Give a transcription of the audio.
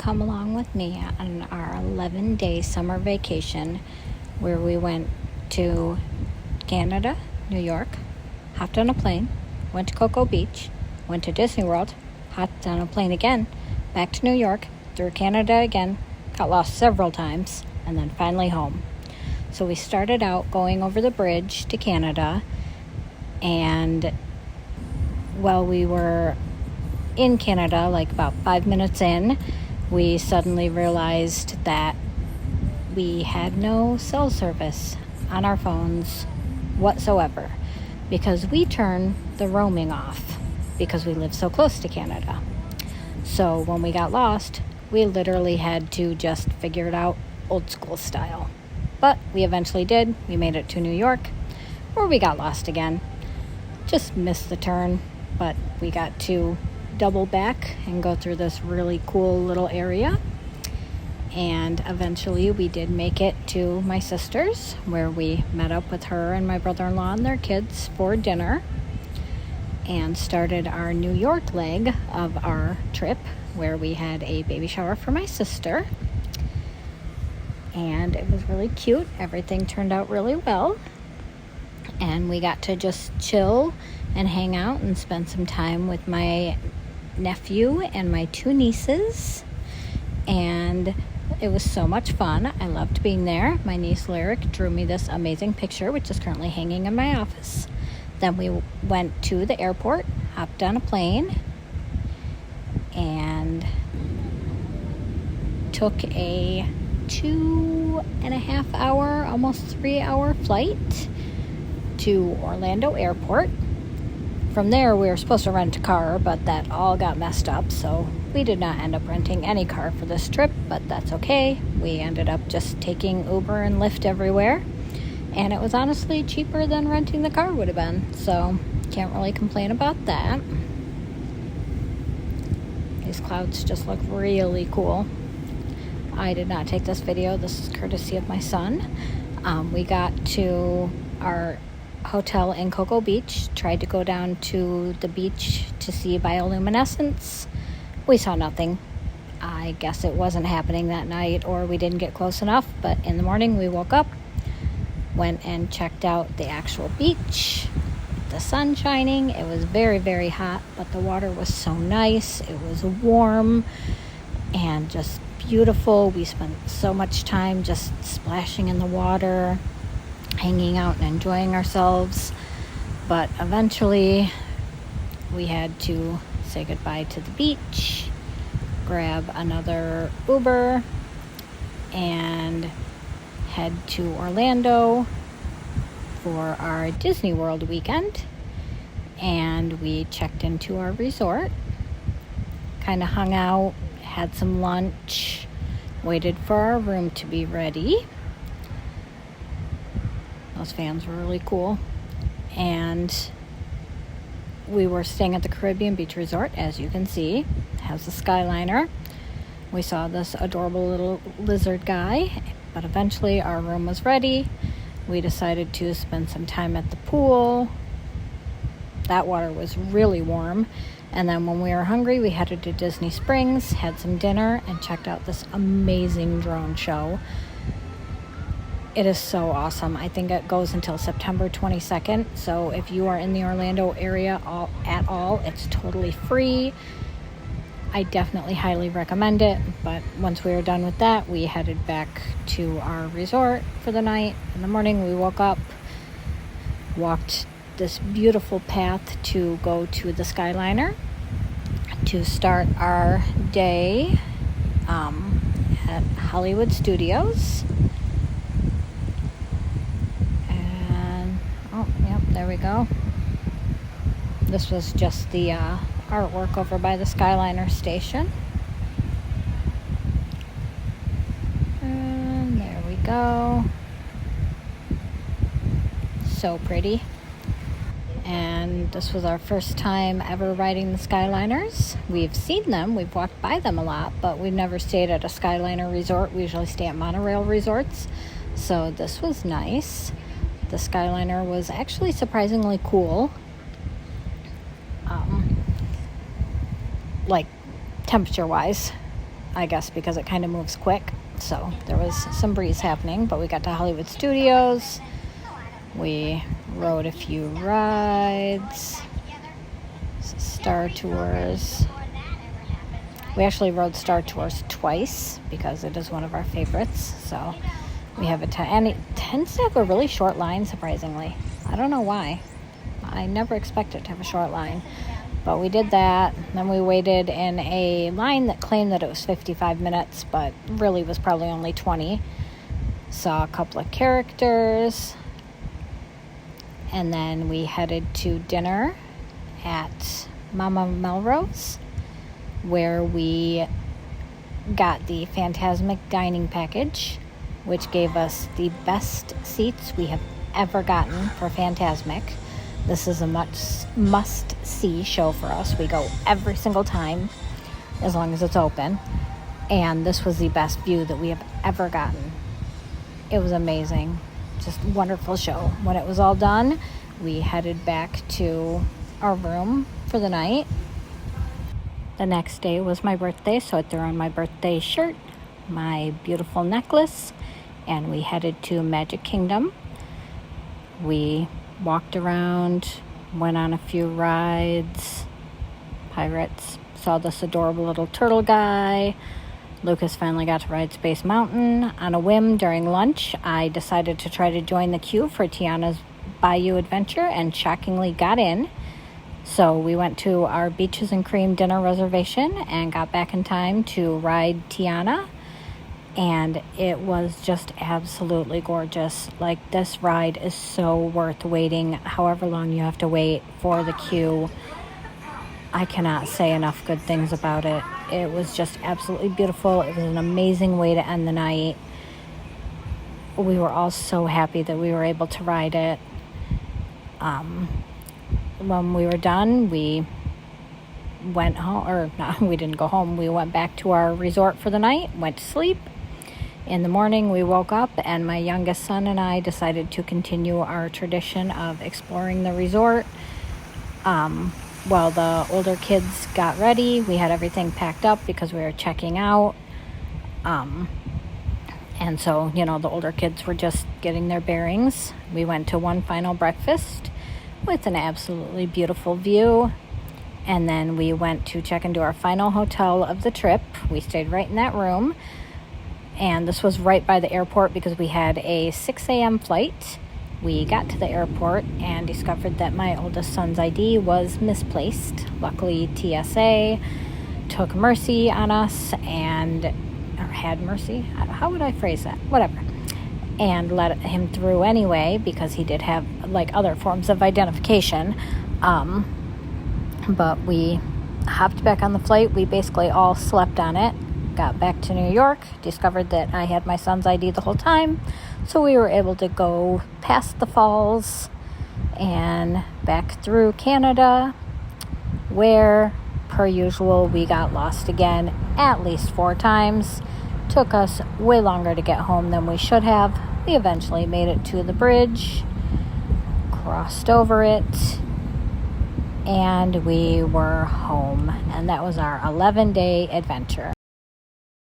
come along with me on our 11-day summer vacation where we went to Canada, New York, hopped on a plane, went to Cocoa Beach, went to Disney World, hopped on a plane again, back to New York, through Canada again, got lost several times, and then finally home. So we started out going over the bridge to Canada, and while we were in Canada, like about 5 minutes in, we suddenly realized that we had no cell service on our phones whatsoever because we turned the roaming off because we live so close to Canada. So when we got lost, we literally had to just figure it out old school style. But we eventually did. We made it to New York, where we got lost again. Just missed the turn, but we got to double back and go through this really cool little area. And eventually we did make it to my sister's, where we met up with her and my brother-in-law and their kids for dinner, and started our New York leg of our trip, where we had a baby shower for my sister. And it was really cute. Everything turned out really well. And we got to just chill and hang out and spend some time with my nephew and my two nieces. And it was so much fun. I loved being there. My niece Lyric drew me this amazing picture, which is currently hanging in my office. Then we went to the airport, hopped on a plane, and took a 2.5 hour, almost 3 hour flight to Orlando Airport. From there, we were supposed to rent a car, but that all got messed up, so we did not end up renting any car for this trip, but that's okay. We ended up just taking Uber and Lyft everywhere, and it was honestly cheaper than renting the car would have been, so can't really complain about that. These clouds just look really cool. I did not take this video. This is courtesy of my son. We got to our hotel in Cocoa Beach, tried to go down to the beach to see bioluminescence. We saw nothing. I guess it wasn't happening that night, or we didn't get close enough, but in the morning we woke up, went and checked out the actual beach, the sun shining. It was very, very hot, but the water was so nice. It was warm and just beautiful. We spent so much time just splashing in the water, hanging out and enjoying ourselves. But eventually we had to say goodbye to the beach, grab another Uber, and head to Orlando for our Disney World weekend. And we checked into our resort, kind of hung out, had some lunch, waited for our room to be ready. Those fans were really cool. And we were staying at the Caribbean Beach Resort, as you can see. It has a Skyliner. We saw this adorable little lizard guy, but eventually our room was ready. We decided to spend some time at the pool. That water was really warm. And then when we were hungry, we headed to Disney Springs, had some dinner, and checked out this amazing drone show. It is so awesome. I think it goes until September 22nd. So if you are in the Orlando area at all, it's totally free. I definitely highly recommend it. But once we were done with that, we headed back to our resort for the night. In the morning, we woke up, walked this beautiful path to go to the Skyliner to start our day at Hollywood Studios. And there we go. This was just the artwork over by the Skyliner station. And there we go. So pretty. And this was our first time ever riding the Skyliners. We've seen them, we've walked by them a lot, but we've never stayed at a Skyliner resort. We usually stay at monorail resorts, so this was nice. The Skyliner was actually surprisingly cool. Like temperature-wise. I guess because it kind of moves quick. So there was some breeze happening, but we got to Hollywood Studios. We rode a few rides, Star Tours. We actually rode Star Tours twice because it is one of our favorites. So we have and it tends to have a really short line, surprisingly. I don't know why. I never expected to have a short line. But we did that. Then we waited in a line that claimed that it was 55 minutes, but really was probably only 20. Saw a couple of characters. And then we headed to dinner at Mama Melrose, where we got the Fantasmic dining package, which gave us the best seats we have ever gotten for Fantasmic. This is a must-see show for us. We go every single time, as long as it's open. And this was the best view that we have ever gotten. It was amazing. Just wonderful show. When it was all done, we headed back to our room for the night. The next day was my birthday, so I threw on my birthday shirt, my beautiful necklace, and we headed to Magic Kingdom. We walked around, went on a few rides, Pirates, saw this adorable little turtle guy. Lucas finally got to ride Space Mountain. On a whim during lunch, I decided to try to join the queue for Tiana's Bayou Adventure and shockingly got in. So we went to our Beaches and Cream dinner reservation and got back in time to ride Tiana. And it was just absolutely gorgeous. Like, this ride is so worth waiting however long you have to wait for the queue. I cannot say enough good things about it. It was just absolutely beautiful. It was an amazing way to end the night. We were all so happy that we were able to ride it. When we were done, we went home, or no, we didn't go home. We went back to our resort for the night, went to sleep. In the morning, we woke up, and my youngest son and I decided to continue our tradition of exploring the resort. While the older kids got ready, we had everything packed up because we were checking out. And so, the older kids were just getting their bearings. We went to one final breakfast with an absolutely beautiful view. And then we went to check into our final hotel of the trip. We stayed right in that room. And this was right by the airport because we had a 6 a.m. flight. We got to the airport and discovered that my oldest son's ID was misplaced. Luckily, TSA took mercy on us or had mercy. How would I phrase that? Whatever. And let him through anyway because he did have other forms of identification. But we hopped back on the flight. We basically all slept on it. Got back to New York, discovered that I had my son's ID the whole time, so we were able to go past the falls and back through Canada, where, per usual, we got lost again at least 4 times. Took us way longer to get home than we should have. We eventually made it to the bridge, crossed over it, and we were home. And that was our 11-day adventure.